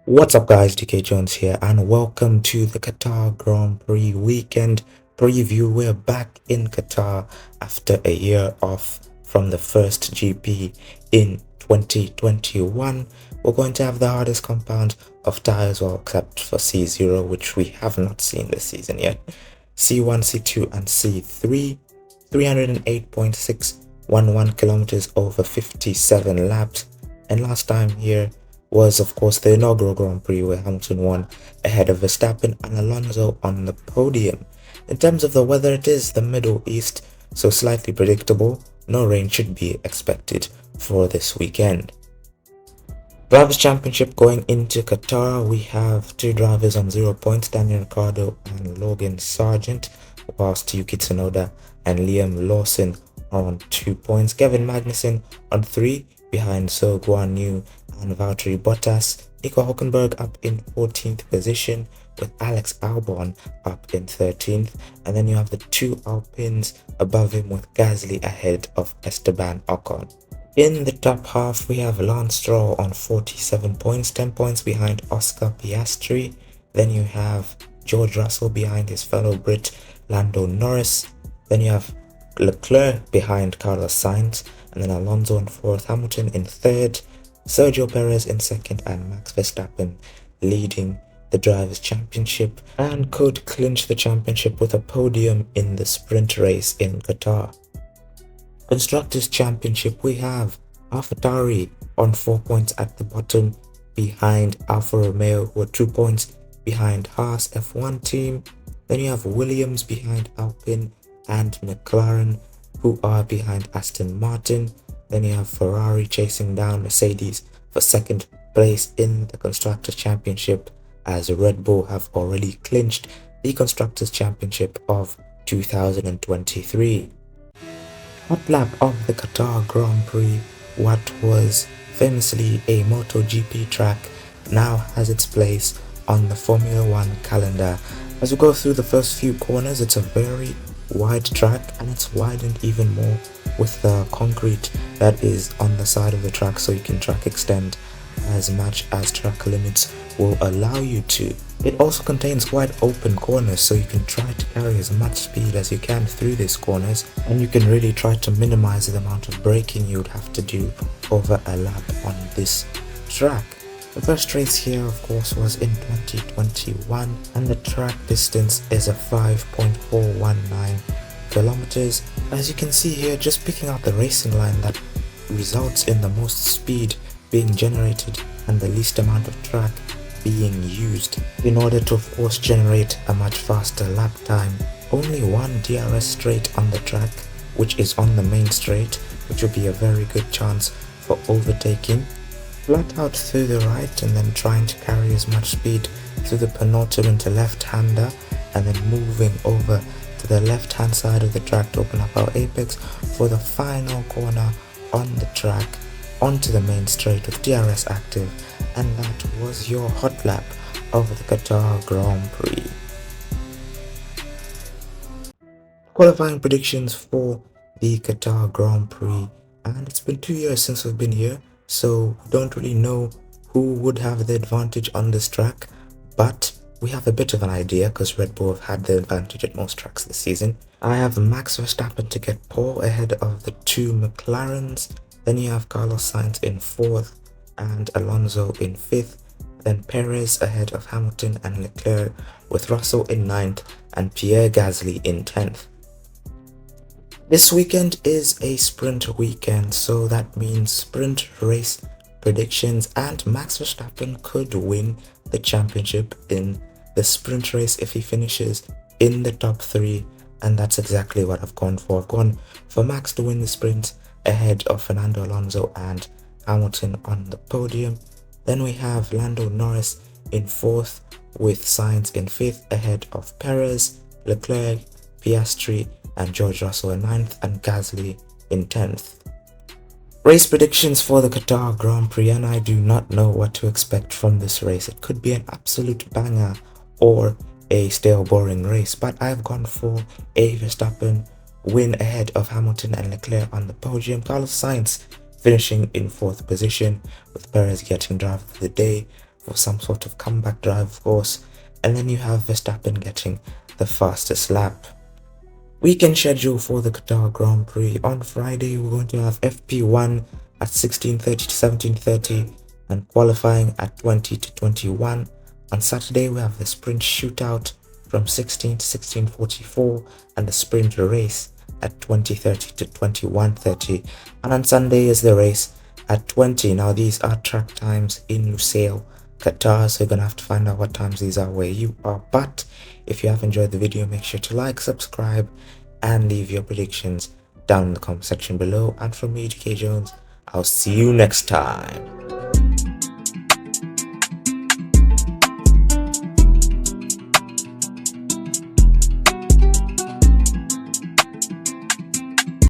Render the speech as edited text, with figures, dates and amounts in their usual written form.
What's up guys, DK Jones here and welcome to the Qatar Grand Prix weekend preview. We're back in Qatar after a year off from the first GP in 2021. We're going to have the hardest compound of tires, well except for C0, which we have not seen this season yet. C1, C2 and C3, 308.611 kilometers over 57 laps. And last time here was of course the inaugural Grand Prix where Hamilton won ahead of Verstappen and Alonso on the podium. In terms of the weather, it is the Middle East, so slightly predictable. No rain should be expected for this weekend. Drivers' Championship going into Qatar, we have two drivers on 0 points, Daniel Ricciardo and Logan Sargent, whilst Yuki Tsunoda and Liam Lawson are on 2 points. Kevin Magnussen on 3 behind Zhou Guanyu and Valtteri Bottas. Nico Hülkenberg up in 14th position with Alex Albon up in 13th, and then you have the two Alpines above him with Gasly ahead of Esteban Ocon. In the top half we have Lance Stroll on 47 points, 10 points behind Oscar Piastri. Then you have George Russell behind his fellow Brit Lando Norris. Then you have Leclerc behind Carlos Sainz, and then Alonso in 4th, Hamilton in 3rd, Sergio Perez in 2nd, and Max Verstappen leading the Drivers' Championship and could clinch the championship with a podium in the sprint race in Qatar. Constructors' Championship, we have AlphaTauri on 4 points at the bottom behind Alfa Romeo, who are 2 points behind Haas F1 team. Then you have Williams behind Alpine and McLaren, who are behind Aston Martin. Then you have Ferrari chasing down Mercedes for 2nd place in the Constructors' Championship, as Red Bull have already clinched the Constructors' Championship of 2023. Hotlap of the Qatar Grand Prix, what was famously a MotoGP track, now has its place on the Formula 1 calendar. As we go through the first few corners, it's a very wide track, and it's widened even more with the concrete that is on the side of the track, so you can track extend as much as track limits will allow you to. It also contains wide open corners, so you can try to carry as much speed as you can through these corners, and you can really try to minimize the amount of braking you would have to do over a lap on this track. The first race here of course was in 2021, and the track distance is a 5.419 kilometers. As you can see here, just picking out the racing line that results in the most speed being generated and the least amount of track being used, in order to of course generate a much faster lap time. Only one DRS straight on the track, which is on the main straight, which will be a very good chance for overtaking. Flat out through the right, and then trying to carry as much speed through the penultimate left-hander, and then moving over to the left hand side of the track to open up our apex for the final corner on the track onto the main straight with DRS active. And that was your hot lap of the Qatar Grand Prix. Qualifying predictions for the Qatar Grand Prix, and it's been 2 years since we've been here, so we don't really know who would have the advantage on this track, but we have a bit of an idea because Red Bull have had the advantage at most tracks this season. I have Max Verstappen to get pole ahead of the two McLarens. Then you have Carlos Sainz in 4th and Alonso in 5th. Then Perez ahead of Hamilton and Leclerc, with Russell in 9th and Pierre Gasly in 10th. This weekend is a sprint weekend, so that means sprint race predictions, and Max Verstappen could win the championship in the sprint race if he finishes in the top 3, and that's exactly what I've gone for. I've gone for Max to win the sprint ahead of Fernando Alonso and Hamilton on the podium. Then we have Lando Norris in 4th with Sainz in 5th ahead of Perez, Leclerc, Piastri and George Russell in 9th, and Gasly in 10th. Race predictions for the Qatar Grand Prix, and I do not know what to expect from this race. It could be an absolute banger or a stale boring race, but I've gone for a Verstappen win ahead of Hamilton and Leclerc on the podium. Carlos Sainz finishing in 4th position, with Perez getting driver of the day for some sort of comeback drive, of course. And then you have Verstappen getting the fastest lap. Weekend schedule for the Qatar Grand Prix. On Friday, we're going to have FP1 at 16:30 to 17:30 and qualifying at 20 to 21. On Saturday, we have the sprint shootout from 16 to 16:44 and the sprint race at 20:30 to 21:30. And on Sunday is the race at 20. Now, these are track times in Lusail, Qatar, so you're gonna have to find out what times these are where you are. But if you have enjoyed the video, make sure to like, subscribe, and leave your predictions down in the comment section below. And from me, GK Jones, I'll see you next time.